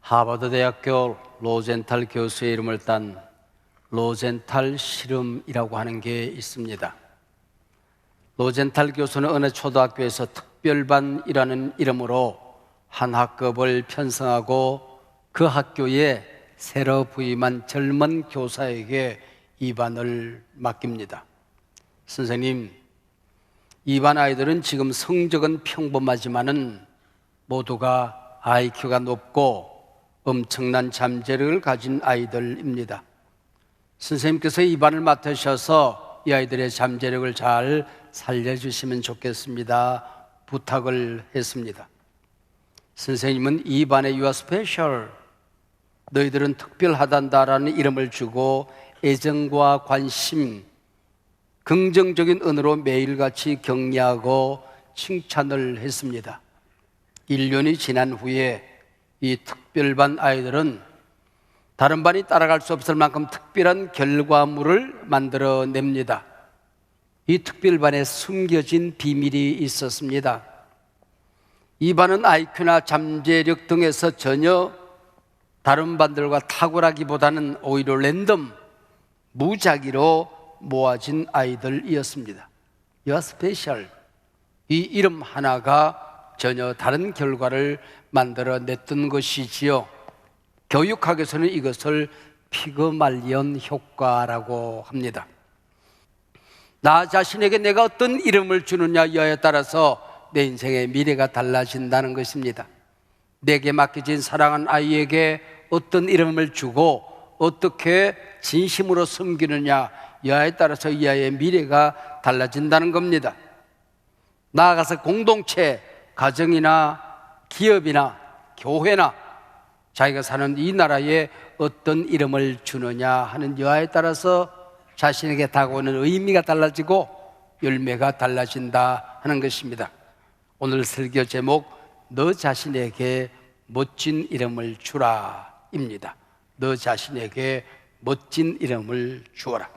하버드 대학교 로젠탈 교수의 이름을 딴 로젠탈 실험이라고 하는 게 있습니다. 로젠탈 교수는 어느 초등학교에서 특별반이라는 이름으로 한 학급을 편성하고 그 학교에 새로 부임한 젊은 교사에게 이 반을 맡깁니다. 선생님, 이 반 아이들은 지금 성적은 평범하지만은 모두가 IQ가 높고 엄청난 잠재력을 가진 아이들입니다. 선생님께서 이 반을 맡으셔서 이 아이들의 잠재력을 잘 살려주시면 좋겠습니다. 부탁을 했습니다. 선생님은 이 반에 You are special, 너희들은 특별하단다라는 이름을 주고 애정과 관심, 긍정적인 언어로 매일같이 격려하고 칭찬을 했습니다. 1년이 지난 후에 이 특별반 아이들은 다른 반이 따라갈 수 없을 만큼 특별한 결과물을 만들어냅니다. 이 특별반에 숨겨진 비밀이 있었습니다. 이 반은 IQ나 잠재력 등에서 전혀 다른 반들과 탁월하기보다는 오히려 랜덤, 무작위로 모아진 아이들이었습니다. You are special. 이 이름 하나가 전혀 다른 결과를 만들어냈던 것이지요. 교육학에서는 이것을 피그말리언 효과라고 합니다. 나 자신에게 내가 어떤 이름을 주느냐에 따라서 내 인생의 미래가 달라진다는 것입니다. 내게 맡겨진 사랑하는 아이에게 어떤 이름을 주고 어떻게 진심으로 섬기느냐에 따라서 이 아이의 미래가 달라진다는 겁니다. 나아가서 공동체, 가정이나 기업이나 교회나 자기가 사는 이 나라에 어떤 이름을 주느냐 하는 여하에 따라서 자신에게 다가오는 의미가 달라지고 열매가 달라진다 하는 것입니다. 오늘 설교 제목, 너 자신에게 멋진 이름을 주라 입니다. 너 자신에게 멋진 이름을 주어라.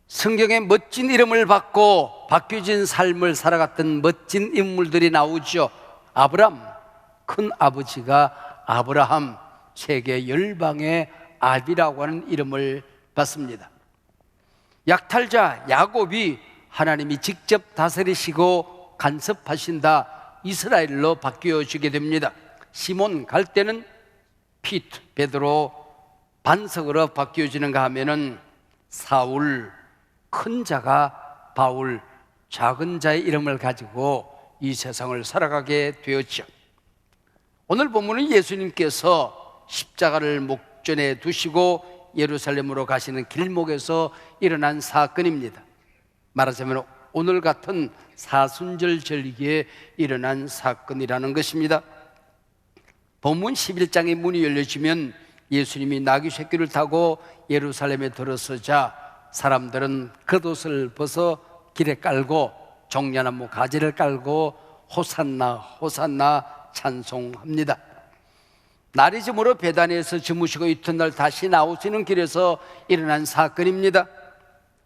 성경에 멋진 이름을 받고 바뀌어진 삶을 살아갔던 멋진 인물들이 나오죠. 아브람, 큰 아버지가 아브라함, 세계 열방의 아비라고 하는 이름을 받습니다. 약탈자 야곱이 하나님이 직접 다스리시고 간섭하신다 이스라엘로 바뀌어지게 됩니다. 시몬 갈 때는 피트, 베드로, 반석으로 바뀌어지는가 하면은 사울, 큰 자가 바울, 작은 자의 이름을 가지고 이 세상을 살아가게 되었죠. 오늘 본문은 예수님께서 십자가를 목전에 두시고 예루살렘으로 가시는 길목에서 일어난 사건입니다. 말하자면 오늘 같은 사순절 절기에 일어난 사건이라는 것입니다. 본문 11장의 문이 열려지면 예수님이 나귀 새끼를 타고 예루살렘에 들어서자 사람들은 겉옷을 벗어 길에 깔고 종려나무 가지를 깔고 호산나 호산나 찬송합니다. 날이 저물어 베다니에서 주무시고 이튿날 다시 나오시는 길에서 일어난 사건입니다.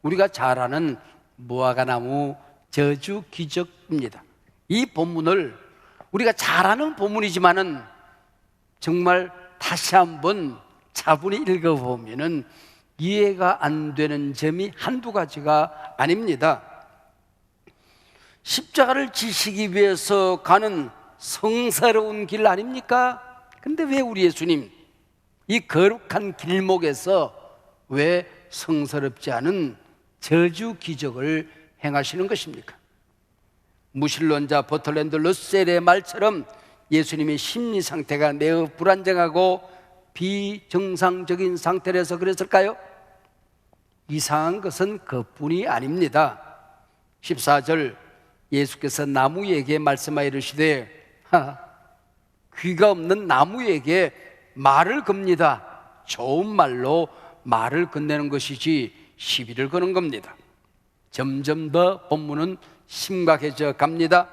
우리가 잘 아는 무화과나무 저주 기적입니다. 이 본문을 우리가 잘 아는 본문이지만은 정말 다시 한번 차분히 읽어보면은 이해가 안 되는 점이 한두 가지가 아닙니다. 십자가를 지시기 위해서 가는 성스러운 길 아닙니까? 근데 왜 우리 예수님 이 거룩한 길목에서 왜 성스럽지 않은 저주 기적을 행하시는 것입니까? 무신론자 버틀랜드 러셀의 말처럼 예수님의 심리 상태가 매우 불안정하고 비정상적인 상태라서 그랬을까요? 이상한 것은 그뿐이 아닙니다. 14절 예수께서 나무에게 말씀하여 이르시되 귀가 없는 나무에게 말을 겁니다. 좋은 말로 말을 건네는 것이지 시비를 거는 겁니다. 점점 더 본문은 심각해져 갑니다.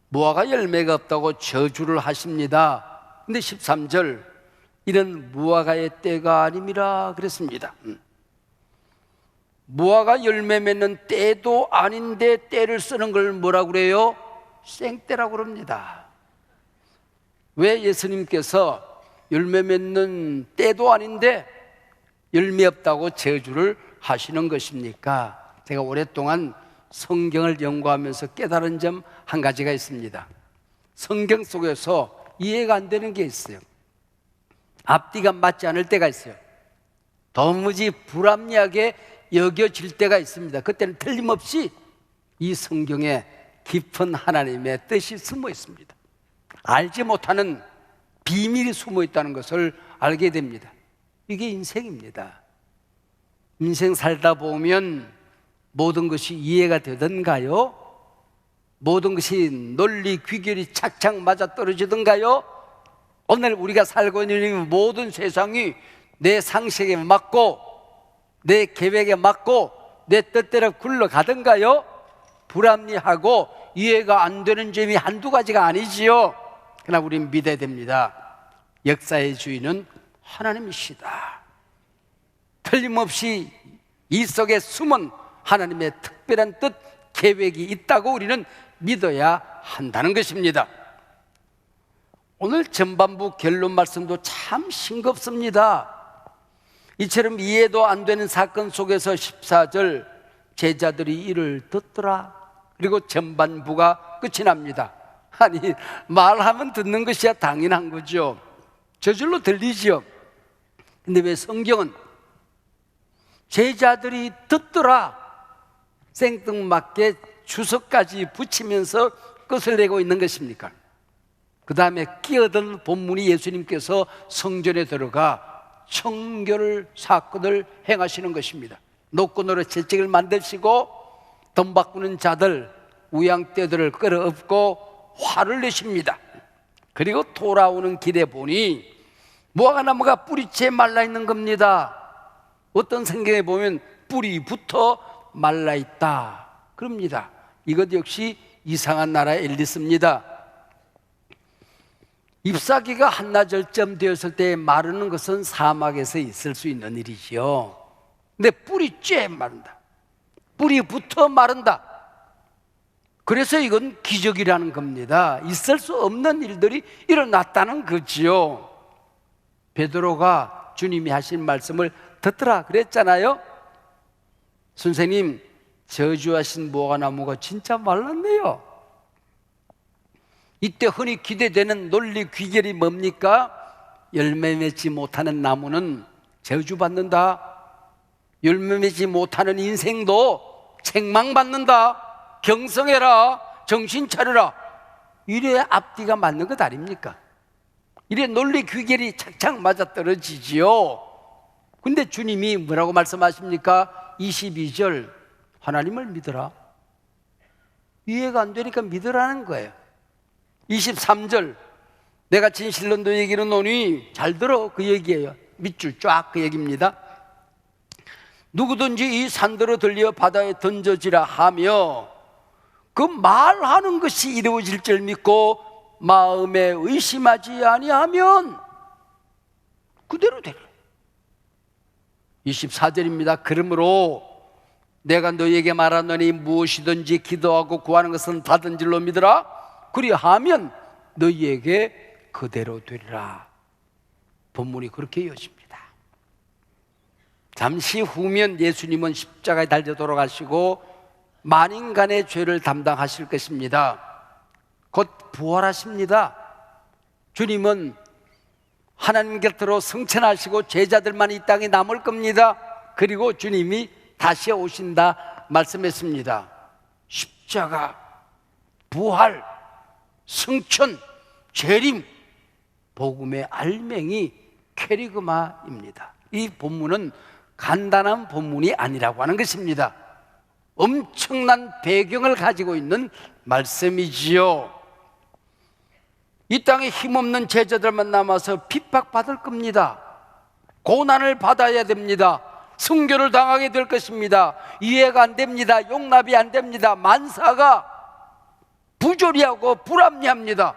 무화과 열매가 없다고 저주를 하십니다. 근데 13절 이런 무화과의 때가 아님이라 그랬습니다. 무화과 열매 맺는 때도 아닌데 때를 쓰는 걸 뭐라고 그래요? 생때라고 그럽니다. 왜 예수님께서 열매 맺는 때도 아닌데 열매 없다고 저주를 하시는 것입니까? 제가 오랫동안 성경을 연구하면서 깨달은 점 한 가지가 있습니다. 성경 속에서 이해가 안 되는 게 있어요. 앞뒤가 맞지 않을 때가 있어요. 도무지 불합리하게 여겨질 때가 있습니다. 그때는 틀림없이 이 성경에 깊은 하나님의 뜻이 숨어 있습니다. 알지 못하는 비밀이 숨어 있다는 것을 알게 됩니다. 이게 인생입니다. 인생 살다 보면 모든 것이 이해가 되던가요? 모든 것이 논리 귀결이 착착 맞아 떨어지던가요? 오늘 우리가 살고 있는 모든 세상이 내 상식에 맞고 내 계획에 맞고 내 뜻대로 굴러가던가요? 불합리하고 이해가 안 되는 점이 한두 가지가 아니지요. 그러나 우리는 믿어야 됩니다. 역사의 주인은 하나님이시다. 틀림없이 이 속에 숨은 하나님의 특별한 뜻, 계획이 있다고 우리는 믿어야 한다는 것입니다. 오늘 전반부 결론 말씀도 참 싱겁습니다. 이처럼 이해도 안 되는 사건 속에서 14절 제자들이 이를 듣더라. 그리고 전반부가 끝이 납니다. 아니, 말하면 듣는 것이야 당연한 거죠. 저절로 들리죠. 근데 왜 성경은 제자들이 듣더라 생뚱맞게 주석까지 붙이면서 끝을 내고 있는 것입니까? 그 다음에 끼어든 본문이 예수님께서 성전에 들어가 청결 사건을 행하시는 것입니다. 노끈으로 채찍을 만드시고 돈 바꾸는 자들, 우양떼들을 끌어엎고 화를 내십니다. 그리고 돌아오는 길에 보니 무화과나무가 뿌리채 말라있는 겁니다. 어떤 성경에 보면 뿌리부터 말라있다 그럽니다. 이것 역시 이상한 나라의 앨리스입니다. 잎사귀가 한나절쯤 되었을 때 마르는 것은 사막에서 있을 수 있는 일이지요. 근데 뿌리째 마른다. 뿌리부터 마른다. 그래서 이건 기적이라는 겁니다. 있을 수 없는 일들이 일어났다는 거지요. 베드로가 주님이 하신 말씀을 듣더라 그랬잖아요. 선생님, 저주하신 무화과나무가 진짜 말랐네요. 이때 흔히 기대되는 논리 귀결이 뭡니까? 열매 맺지 못하는 나무는 저주받는다. 열매 맺지 못하는 인생도 책망받는다. 경성해라. 정신 차려라. 이래 앞뒤가 맞는 것 아닙니까? 이래 논리 귀결이 착착 맞아떨어지지요. 근데 주님이 뭐라고 말씀하십니까? 22절 하나님을 믿어라. 이해가 안 되니까 믿으라는 거예요. 23절 내가 진실로 너에게 이르노니 잘 들어 그 얘기예요. 밑줄 쫙 그 얘기입니다. 누구든지 이 산더러 들려 바다에 던져지라 하며 그 말하는 것이 이루어질 줄 믿고 마음에 의심하지 아니하면 그대로 되리라. 24절입니다. 그러므로 내가 너에게 말하노니 무엇이든지 기도하고 구하는 것은 받은 줄로 믿으라. 그리하면 너희에게 그대로 되리라. 본문이 그렇게 이어집니다. 잠시 후면 예수님은 십자가에 달려 돌아가시고 만인간의 죄를 담당하실 것입니다. 곧 부활하십니다. 주님은 하나님 곁으로 승천하시고 제자들만 이 땅에 남을 겁니다. 그리고 주님이 다시 오신다 말씀했습니다. 십자가, 부활, 승천, 재림, 복음의 알맹이 캐리그마입니다. 이 본문은 간단한 본문이 아니라고 하는 것입니다. 엄청난 배경을 가지고 있는 말씀이지요. 이 땅에 힘없는 제자들만 남아서 핍박받을 겁니다. 고난을 받아야 됩니다. 순교를 당하게 될 것입니다. 이해가 안 됩니다. 용납이 안 됩니다. 만사가 부조리하고 불합리합니다.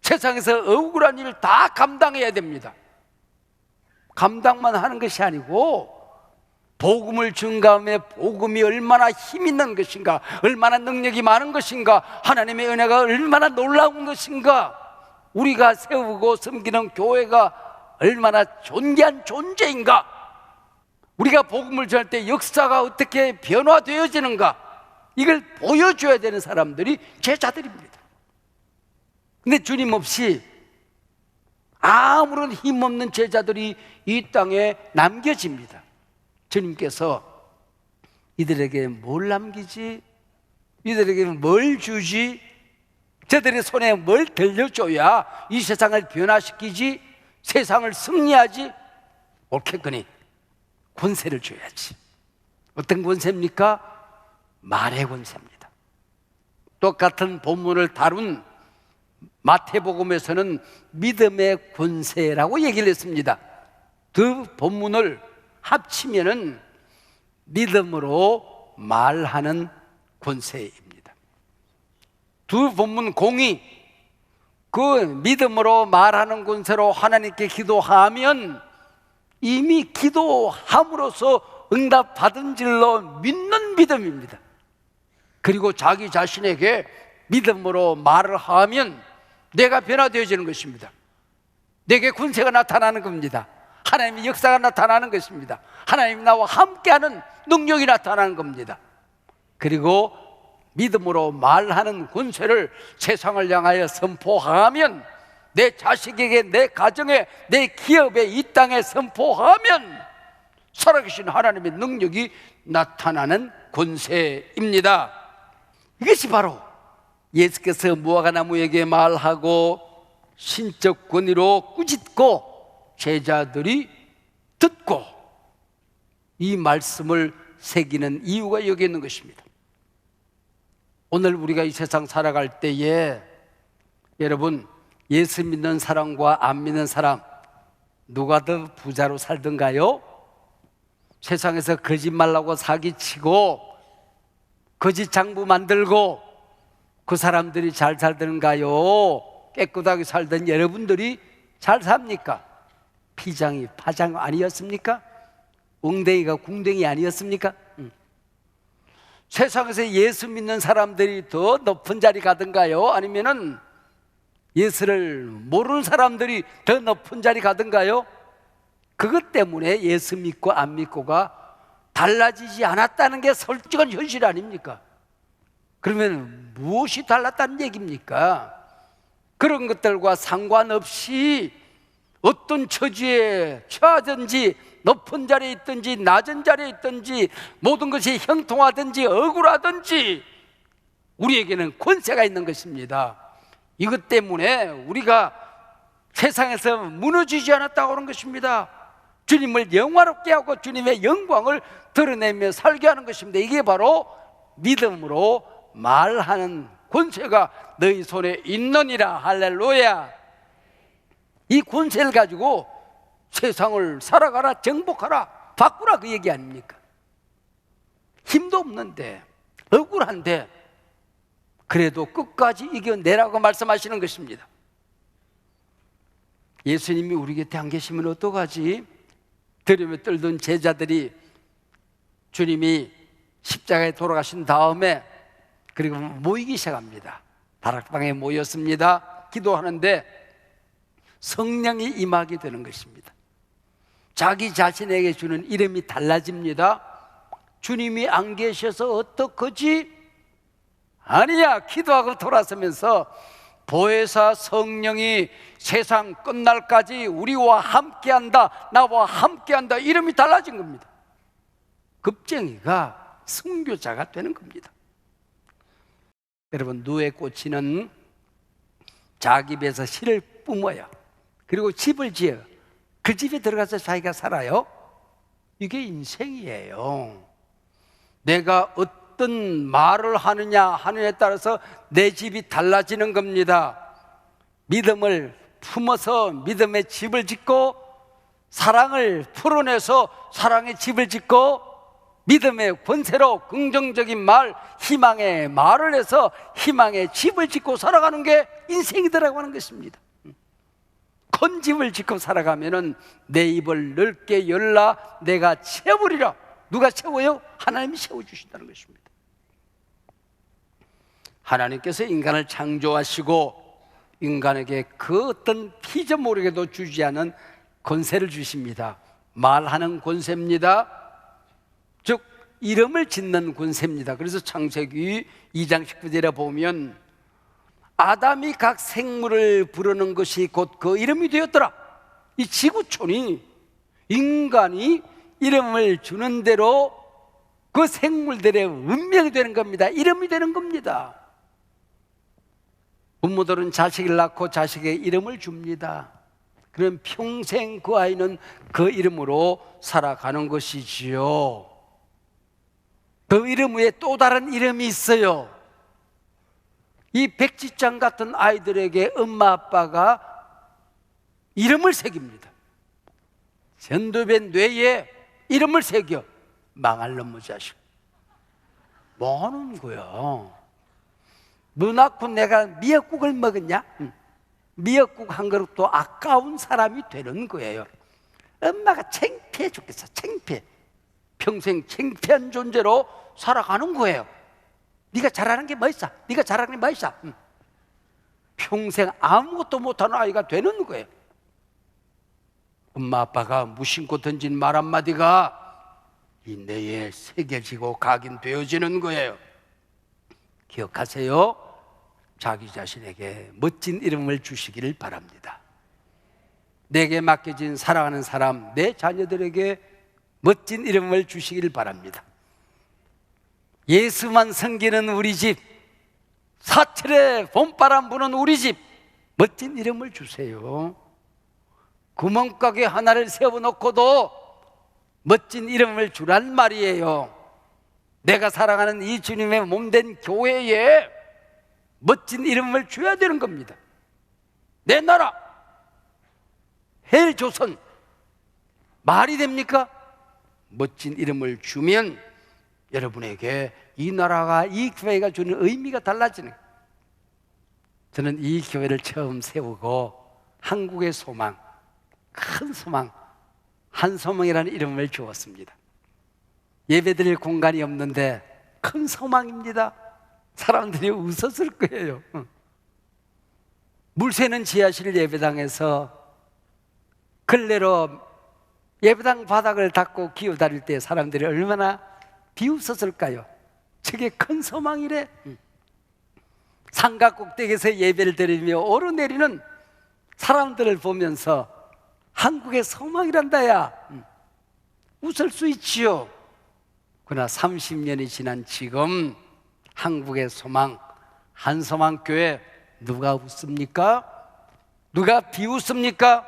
세상에서 억울한 일을 다 감당해야 됩니다. 감당만 하는 것이 아니고 복음을 증가하며 복음이 얼마나 힘 있는 것인가, 얼마나 능력이 많은 것인가, 하나님의 은혜가 얼마나 놀라운 것인가, 우리가 세우고 섬기는 교회가 얼마나 존귀한 존재인가, 우리가 복음을 전할 때 역사가 어떻게 변화되어지는가, 이걸 보여줘야 되는 사람들이 제자들입니다. 근데 주님 없이 아무런 힘없는 제자들이 이 땅에 남겨집니다. 주님께서 이들에게 뭘 남기지? 이들에게 뭘 주지? 저들의 손에 뭘 들려줘야 이 세상을 변화시키지? 세상을 승리하지? 옳겠거니 권세를 줘야지. 어떤 권세입니까? 말의 권세입니다. 똑같은 본문을 다룬 마태복음에서는 믿음의 권세라고 얘기를 했습니다. 두 본문을 합치면은 믿음으로 말하는 권세입니다. 두 본문 공이 그 믿음으로 말하는 권세로 하나님께 기도하면 이미 기도함으로써 응답받은 줄로 믿는 믿음입니다. 그리고 자기 자신에게 믿음으로 말을 하면 내가 변화되어지는 것입니다. 내게 권세가 나타나는 겁니다. 하나님의 역사가 나타나는 것입니다. 하나님이 나와 함께하는 능력이 나타나는 겁니다. 그리고 믿음으로 말하는 권세를 세상을 향하여 선포하면, 내 자식에게, 내 가정에, 내 기업에, 이 땅에 선포하면 살아계신 하나님의 능력이 나타나는 권세입니다. 이것이 바로 예수께서 무화과나무에게 말하고 신적 권위로 꾸짖고 제자들이 듣고 이 말씀을 새기는 이유가 여기 있는 것입니다. 오늘 우리가 이 세상 살아갈 때에 여러분, 예수 믿는 사람과 안 믿는 사람 누가 더 부자로 살던가요? 세상에서 거짓말하고 사기치고 거짓 장부 만들고 그 사람들이 잘 살던가요? 깨끗하게 살던 여러분들이 잘 삽니까? 피장이 파장 아니었습니까? 웅댕이가 궁댕이 아니었습니까? 세상에서 예수 믿는 사람들이 더 높은 자리 가던가요? 아니면은 예수를 모르는 사람들이 더 높은 자리 가던가요? 그것 때문에 예수 믿고 안 믿고가 달라지지 않았다는 게 솔직한 현실 아닙니까? 그러면 무엇이 달랐다는 얘기입니까? 그런 것들과 상관없이 어떤 처지에 처하든지 높은 자리에 있든지 낮은 자리에 있든지 모든 것이 형통하든지 억울하든지 우리에게는 권세가 있는 것입니다. 이것 때문에 우리가 세상에서 무너지지 않았다고 하는 것입니다. 주님을 영화롭게 하고 주님의 영광을 드러내며 살게 하는 것입니다. 이게 바로 믿음으로 말하는 권세가 너희 손에 있느니라. 할렐루야. 이 권세를 가지고 세상을 살아가라, 정복하라, 바꾸라, 그 얘기 아닙니까? 힘도 없는데, 억울한데 그래도 끝까지 이겨내라고 말씀하시는 것입니다. 예수님이 우리 곁에 안 계시면 어떡하지? 두려움에 떨던 제자들이 주님이 십자가에 돌아가신 다음에 그리고 모이기 시작합니다. 다락방에 모였습니다. 기도하는데 성령이 임하게 되는 것입니다. 자기 자신에게 주는 이름이 달라집니다. 주님이 안 계셔서 어떡하지? 아니야. 기도하고 돌아서면서 보혜사 성령이 세상 끝날까지 우리와 함께한다, 나와 함께한다, 이름이 달라진 겁니다. 급쟁이가 순교자가 되는 겁니다. 여러분, 누에 꽂히는 자기 배에서 씨를 뿜어요. 그리고 집을 지어 그 집에 들어가서 자기가 살아요. 이게 인생이에요. 내가 어떤 말을 하느냐에 따라서 내 집이 달라지는 겁니다. 믿음을 품어서 믿음의 집을 짓고, 사랑을 풀어내서 사랑의 집을 짓고, 믿음의 권세로 긍정적인 말, 희망의 말을 해서 희망의 집을 짓고 살아가는 게 인생이더라고 하는 것입니다. 큰 집을 짓고 살아가면은 내 입을 넓게 열라 내가 채우리라. 누가 채워요? 하나님이 채워주신다는 것입니다. 하나님께서 인간을 창조하시고 인간에게 그 어떤 피조물에게도 주지 않은 권세를 주십니다. 말하는 권세입니다. 즉 이름을 짓는 권세입니다. 그래서 창세기 2장 19절에 보면 아담이 각 생물을 부르는 것이 곧 그 이름이 되었더라. 이 지구촌이 인간이 이름을 주는 대로 그 생물들의 운명이 되는 겁니다. 이름이 되는 겁니다. 부모들은 자식을 낳고 자식의 이름을 줍니다. 그럼 평생 그 아이는 그 이름으로 살아가는 것이지요. 그 이름 외에 또 다른 이름이 있어요. 이 백지장 같은 아이들에게 엄마 아빠가 이름을 새깁니다. 전두변 뇌에 이름을 새겨. 망할 놈의 자식. 뭐 하는 거야? 너 낳고 내가 미역국을 먹었냐? 미역국 한 그릇도 아까운 사람이 되는 거예요. 엄마가 창피해 죽겠어. 창피해. 평생 창피한 존재로 살아가는 거예요. 네가 잘하는 게 뭐 있어? 네가 잘하는 게 뭐 있어? 평생 아무것도 못하는 아이가 되는 거예요. 엄마 아빠가 무심코 던진 말 한마디가 이 뇌에 새겨지고 각인되어지는 거예요. 기억하세요. 자기 자신에게 멋진 이름을 주시기를 바랍니다. 내게 맡겨진 사랑하는 사람, 내 자녀들에게 멋진 이름을 주시기를 바랍니다. 예수만 섬기는 우리 집, 사철에 봄바람 부는 우리 집, 멋진 이름을 주세요. 구멍가게 하나를 세워놓고도 멋진 이름을 주란 말이에요. 내가 사랑하는 이 주님의 몸된 교회에 멋진 이름을 줘야 되는 겁니다. 내 나라 헬조선 말이 됩니까? 멋진 이름을 주면 여러분에게 이 나라가, 이 교회가 주는 의미가 달라지는 거예요. 저는 이 교회를 처음 세우고 한국의 소망, 큰 소망, 한소망이라는 이름을 주었습니다. 예배드릴 공간이 없는데 큰 소망입니다. 사람들이 웃었을 거예요. 물새는 지하실 예배당에서 근래로 예배당 바닥을 닦고 기어다닐 때 사람들이 얼마나 비웃었을까요? 저게 큰 소망이래. 산각 꼭대기에서 예배를 드리며 오르내리는 사람들을 보면서 한국의 소망이란다야. 웃을 수 있지요. 그러나 30년이 지난 지금 한국의 소망, 한소망교회 누가 웃습니까? 누가 비웃습니까?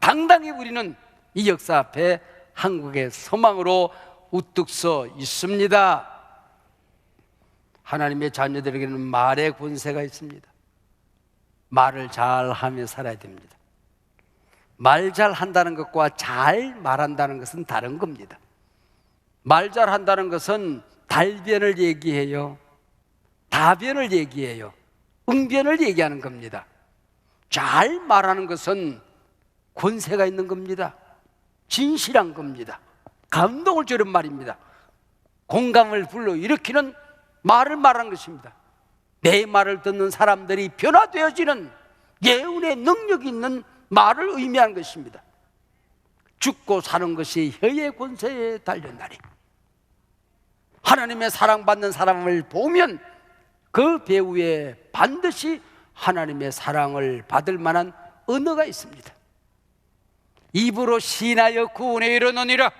당당히 우리는 이 역사 앞에 한국의 소망으로 우뚝 서 있습니다. 하나님의 자녀들에게는 말의 권세가 있습니다. 말을 잘 하며 살아야 됩니다. 말 잘 한다는 것과 잘 말한다는 것은 다른 겁니다. 말 잘 한다는 것은 달변을 얘기해요. 다변을 얘기해요. 응변을 얘기하는 겁니다. 잘 말하는 것은 권세가 있는 겁니다. 진실한 겁니다. 감동을 주는 말입니다. 공감을 불러일으키는 말을 말하는 것입니다. 내 말을 듣는 사람들이 변화되어지는 예언의 능력이 있는 말을 의미하는 것입니다. 죽고 사는 것이 혀의 권세에 달렸나니 하나님의 사랑받는 사람을 보면 그 배후에 반드시 하나님의 사랑을 받을 만한 언어가 있습니다. 입으로 시인하여 구원에 이르느니라.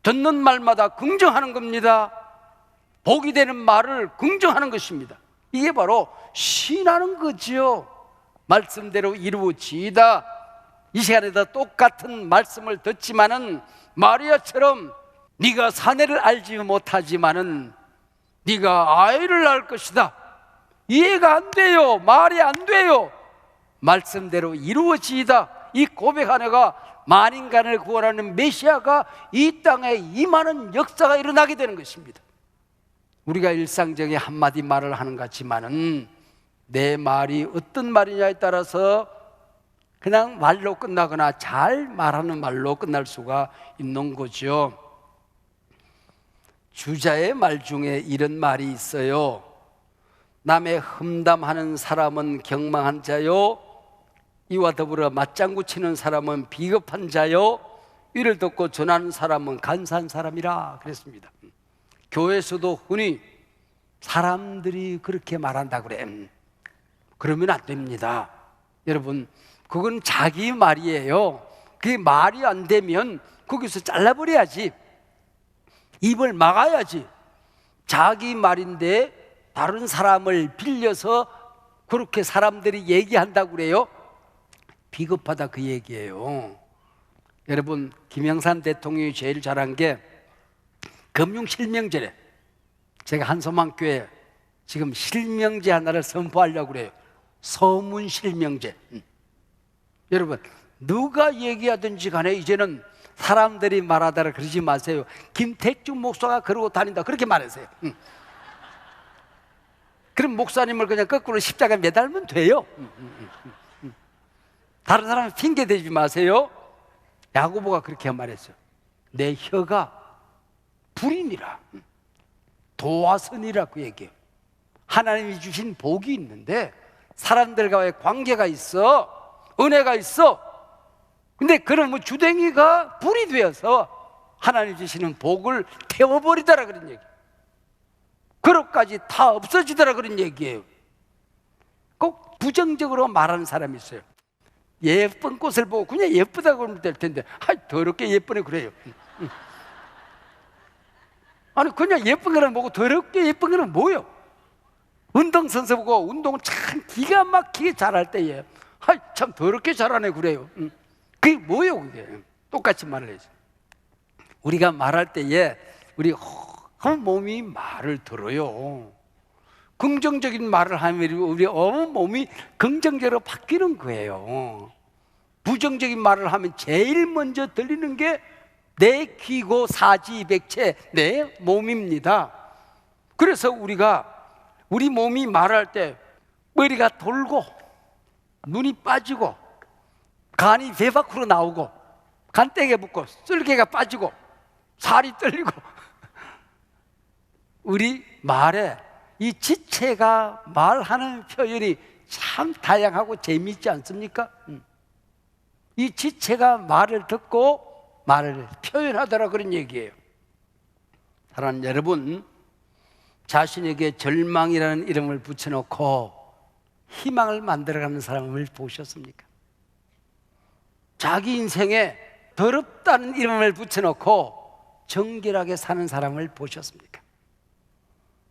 듣는 말마다 긍정하는 겁니다. 복이 되는 말을 긍정하는 것입니다. 이게 바로 시인하는 거지요. 말씀대로 이루어지이다. 이 시간에도 똑같은 말씀을 듣지만은 마리아처럼 네가 사내를 알지 못하지만은 네가 아이를 낳을 것이다. 이해가 안 돼요. 말이 안 돼요. 말씀대로 이루어지이다. 이 고백 하나가 만인간을 구원하는 메시아가 이 땅에 임하는 역사가 일어나게 되는 것입니다. 우리가 일상적인 한마디 말을 하는 것 같지만은 내 말이 어떤 말이냐에 따라서 그냥 말로 끝나거나 잘 말하는 말로 끝날 수가 있는 거죠. 주자의 말 중에 이런 말이 있어요. 남의 험담하는 사람은 경망한 자요, 이와 더불어 맞장구 치는 사람은 비겁한 자요, 이를 듣고 전하는 사람은 간사한 사람이라 그랬습니다. 교회에서도 흔히 사람들이 그렇게 말한다 그래. 그러면 안 됩니다. 여러분, 그건 자기 말이에요. 그게 말이 안 되면 거기서 잘라버려야지. 입을 막아야지. 자기 말인데 다른 사람을 빌려서 그렇게 사람들이 얘기한다고 그래요? 비겁하다 그 얘기예요. 여러분, 김영삼 대통령이 제일 잘한 게 금융실명제래. 제가 한소망교회 지금 실명제 하나를 선포하려고 그래요. 서문실명제. 여러분, 누가 얘기하든지 간에 이제는 사람들이 말하다라 그러지 마세요. 김택중 목사가 그러고 다닌다 그렇게 말하세요. 그럼 목사님을 그냥 거꾸로 십자가에 매달면 돼요. 다른 사람 핑계 대지 마세요. 야고보가 그렇게 말했어요. 내 혀가 불이니라, 도화선이라 그 얘기예요. 하나님이 주신 복이 있는데 사람들과의 관계가 있어, 은혜가 있어. 근데 그런 뭐 주댕이가 불이 되어서 하나님 주시는 복을 태워버리더라 그런 얘기. 그릇까지 다 없어지더라 그런 얘기예요. 꼭 부정적으로 말하는 사람이 있어요. 예쁜 꽃을 보고 그냥 예쁘다고 하면 될 텐데, 더럽게 예쁘네 그래요. 아니 그냥 예쁜 거는 뭐고 더럽게 예쁜 거는 뭐예요? 운동선수 보고 운동을 참 기가 막히게 잘할 때에 참 더럽게 잘하네 그래요. 그게 뭐예요 그게? 똑같이 말을 해야지. 우리가 말할 때에 우리 온 몸이 말을 들어요. 긍정적인 말을 하면 우리 온 몸이 긍정적으로 바뀌는 거예요. 부정적인 말을 하면 제일 먼저 들리는 게 내 귀고 사지백체, 내 몸입니다. 그래서 우리 몸이 말할 때 머리가 돌고 눈이 빠지고 간이 배 밖으로 나오고 간땡에 붙고 쓸개가 빠지고 살이 떨리고 우리 말에 이 지체가 말하는 표현이 참 다양하고 재미있지 않습니까? 이 지체가 말을 듣고 말을 표현하더라 그런 얘기예요. 사랑하는 여러분, 자신에게 절망이라는 이름을 붙여놓고 희망을 만들어가는 사람을 보셨습니까? 자기 인생에 더럽다는 이름을 붙여놓고 정결하게 사는 사람을 보셨습니까?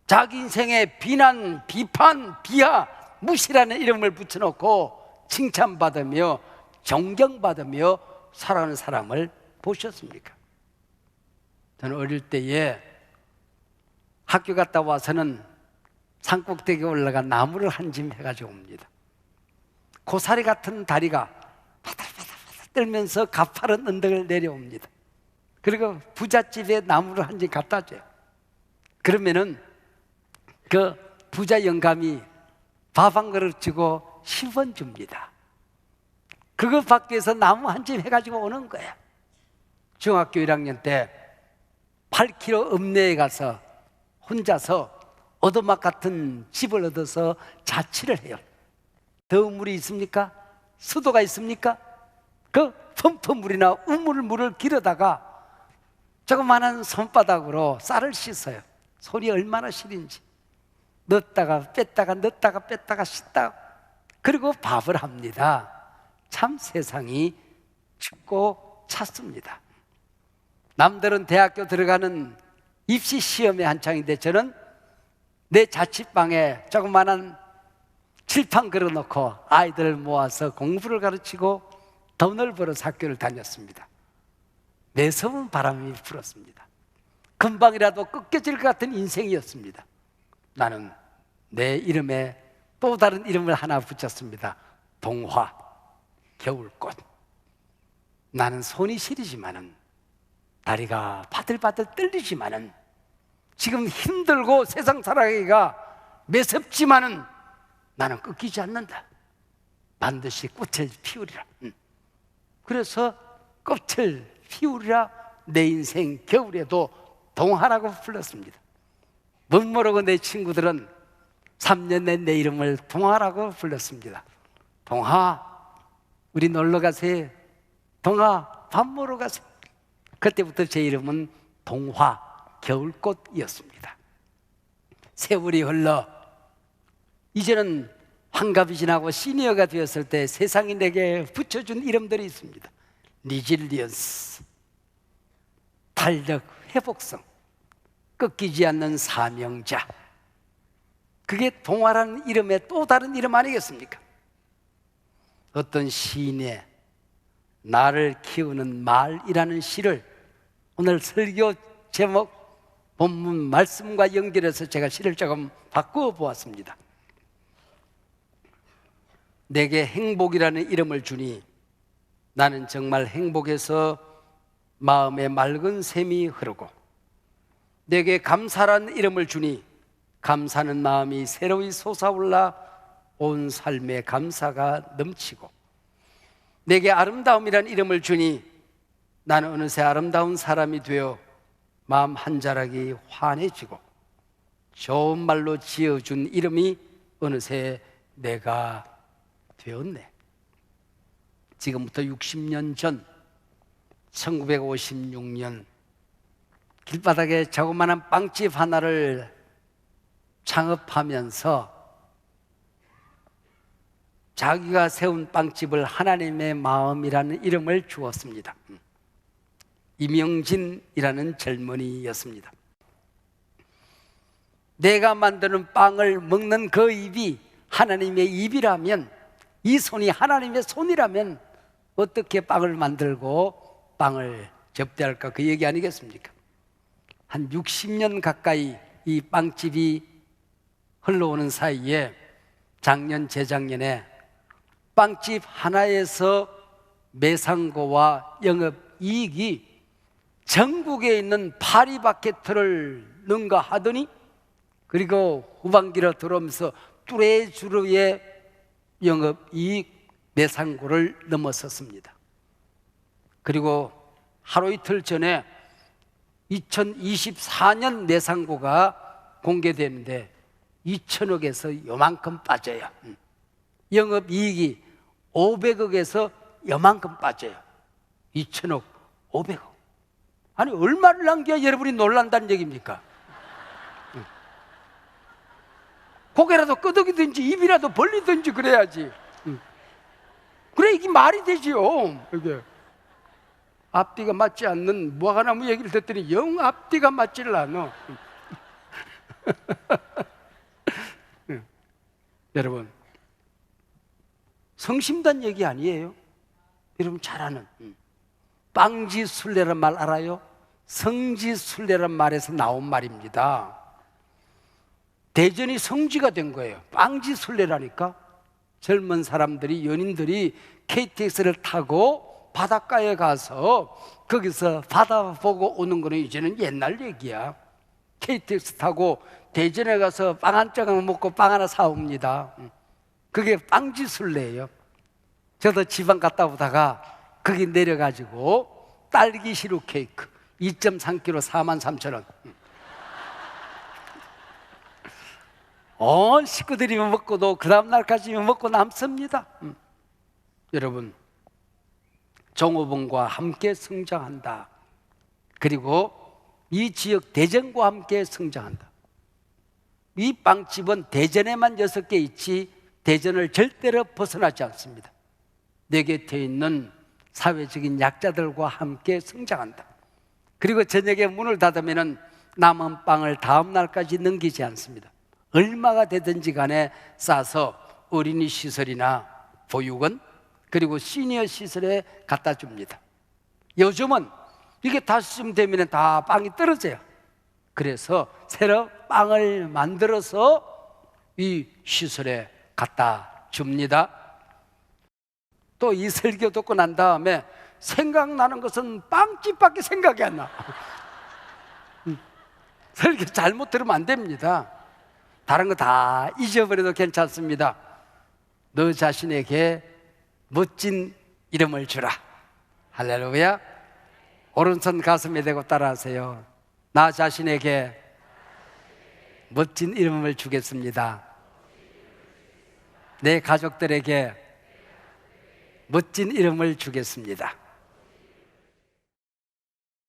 자기 인생에 비난, 비판, 비하, 무시라는 이름을 붙여놓고 칭찬받으며 존경받으며 살아가는 사람을 보셨습니까? 저는 어릴 때에 학교 갔다 와서는 산꼭대기에 올라가 나무를 한 짐 해가지고 옵니다. 고사리 같은 다리가 바들바들 떨면서 가파른 언덕을 내려옵니다. 그리고 부잣집에 나무를 한 짐 갖다 줘요. 그러면은 그 부자 영감이 밥 한 그릇 주고 10원 줍니다. 그거 받기 위해서 나무 한 짐 해가지고 오는 거야. 중학교 1학년 때 8km 읍내에 가서 혼자서 오두막 같은 집을 얻어서 자취를 해요. 더운 물이 있습니까? 수도가 있습니까? 그 펌프물이나 우물물을 길어다가 조그마한 손바닥으로 쌀을 씻어요. 손이 얼마나 시린지. 넣었다가 뺐다가 넣었다가 뺐다가 씻다가 그리고 밥을 합니다. 참 세상이 춥고 찼습니다. 남들은 대학교 들어가는 입시 시험에 한창인데 저는 내 자취방에 조그마한 칠판 걸어놓고 아이들을 모아서 공부를 가르치고 돈을 벌어서 학교를 다녔습니다. 매서운 바람이 불었습니다. 금방이라도 꺾여질 것 같은 인생이었습니다. 나는 내 이름에 또 다른 이름을 하나 붙였습니다. 동화, 겨울꽃. 나는 손이 시리지만은 다리가 바들바들 떨리지만은 지금 힘들고 세상 살아가기가 매섭지만은 나는 꺾이지 않는다. 반드시 꽃을 피우리라. 그래서 꽃을 피우리라 내 인생 겨울에도 동화라고 불렀습니다. 못 모르고 내 친구들은 3년 내 내 이름을 동화라고 불렀습니다. 동화, 우리 놀러 가세요. 동화, 밥 먹으러 가세요. 그때부터 제 이름은 동화, 겨울꽃이었습니다. 세월이 흘러 이제는 환갑이 지나고 시니어가 되었을 때 세상이 내게 붙여준 이름들이 있습니다. 리질리언스, 탄력, 회복성, 꺾이지 않는 사명자. 그게 동화라는 이름의 또 다른 이름 아니겠습니까? 어떤 시인의 나를 키우는 말이라는 시를 오늘 설교 제목 본문 말씀과 연결해서 제가 시를 조금 바꾸어 보았습니다. 내게 행복이라는 이름을 주니 나는 정말 행복해서 마음에 맑은 샘이 흐르고, 내게 감사라는 이름을 주니 감사는 마음이 새로이 솟아올라 온 삶에 감사가 넘치고, 내게 아름다움이라는 이름을 주니 나는 어느새 아름다운 사람이 되어 마음 한 자락이 환해지고, 좋은 말로 지어준 이름이 어느새 내가 되었네. 지금부터 60년 전 1956년 길바닥에 자그마한 빵집 하나를 창업하면서 자기가 세운 빵집을 하나님의 마음이라는 이름을 주었습니다. 이명진이라는 젊은이였습니다. 내가 만드는 빵을 먹는 그 입이 하나님의 입이라면, 이 손이 하나님의 손이라면 어떻게 빵을 만들고 빵을 접대할까, 그 얘기 아니겠습니까? 한 60년 가까이 이 빵집이 흘러오는 사이에 작년 재작년에 빵집 하나에서 매상고와 영업이익이 전국에 있는 파리바게트를 능가하더니, 그리고 후반기로 들어오면서 뚜레쥬르의 영업이익 매상고를 넘어섰습니다. 그리고 하루 이틀 전에 2024년 매상고가 공개되는데 2천억에서 요만큼 빠져요. 영업이익이 500억에서 요만큼 빠져요. 2천억, 500억. 아니 얼마를 남겨야 여러분이 놀란다는 얘기입니까? 고개라도 끄덕이든지 입이라도 벌리든지 그래야지. 그래 이게 말이 되지요. 이게 앞뒤가 맞지 않는 무화과나무 얘기를 듣더니 영 앞뒤가 맞지를 않아. 여러분, 성심단 얘기 아니에요. 여러분 잘 아는 빵지순례란 말 알아요? 성지순례란 말에서 나온 말입니다. 대전이 성지가 된 거예요. 빵지순례라니까. 젊은 사람들이, 연인들이 KTX를 타고 바닷가에 가서 거기서 바다 보고 오는 거는 이제는 옛날 얘기야. KTX 타고 대전에 가서 빵 한 조각 먹고 빵 하나 사옵니다. 그게 빵지순례예요. 저도 지방 갔다 오다가 거기 내려가지고 딸기 시루 케이크 2.3kg 43,000원. 식구들이 먹고도 그 다음날까지 먹고 남습니다. 여러분, 종업원과 함께 성장한다. 그리고 이 지역 대전과 함께 성장한다. 이 빵집은 대전에만 6개 있지 대전을 절대로 벗어나지 않습니다. 내 곁에 있는 사회적인 약자들과 함께 성장한다. 그리고 저녁에 문을 닫으면 남은 빵을 다음 날까지 넘기지 않습니다. 얼마가 되든지 간에 싸서 어린이 시설이나 보육원 그리고 시니어 시설에 갖다 줍니다. 요즘은 이게 다시쯤 되면 다 빵이 떨어져요. 그래서 새로 빵을 만들어서 이 시설에 갖다 줍니다. 또 이 설교 듣고 난 다음에 생각나는 것은 빵집밖에 생각이 안 나. 설교 잘못 들으면 안 됩니다. 다른 거 다 잊어버려도 괜찮습니다. 너 자신에게 멋진 이름을 주라. 할렐루야. 오른손 가슴에 대고 따라하세요. 나 자신에게 멋진 이름을 주겠습니다. 내 가족들에게 멋진 이름을 주겠습니다.